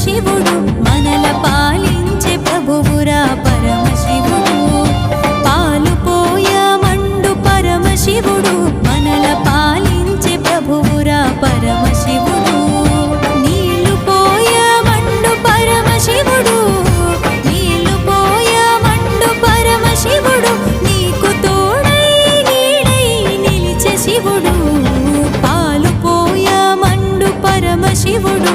పరమశివుడు మనల పాలించే ప్రభువురా పరమశివుడు పాలు పోయమండు పరమశివుడు మనల పాలించే ప్రభువురా పరమశివుడు నీళ్లు పోయమండు పరమశివుడు నీళ్లు పోయమండు పరమశివుడు నీకు తోడై నీడై నిలిచే శివుడు పాలు పోయమండు పరమశివుడు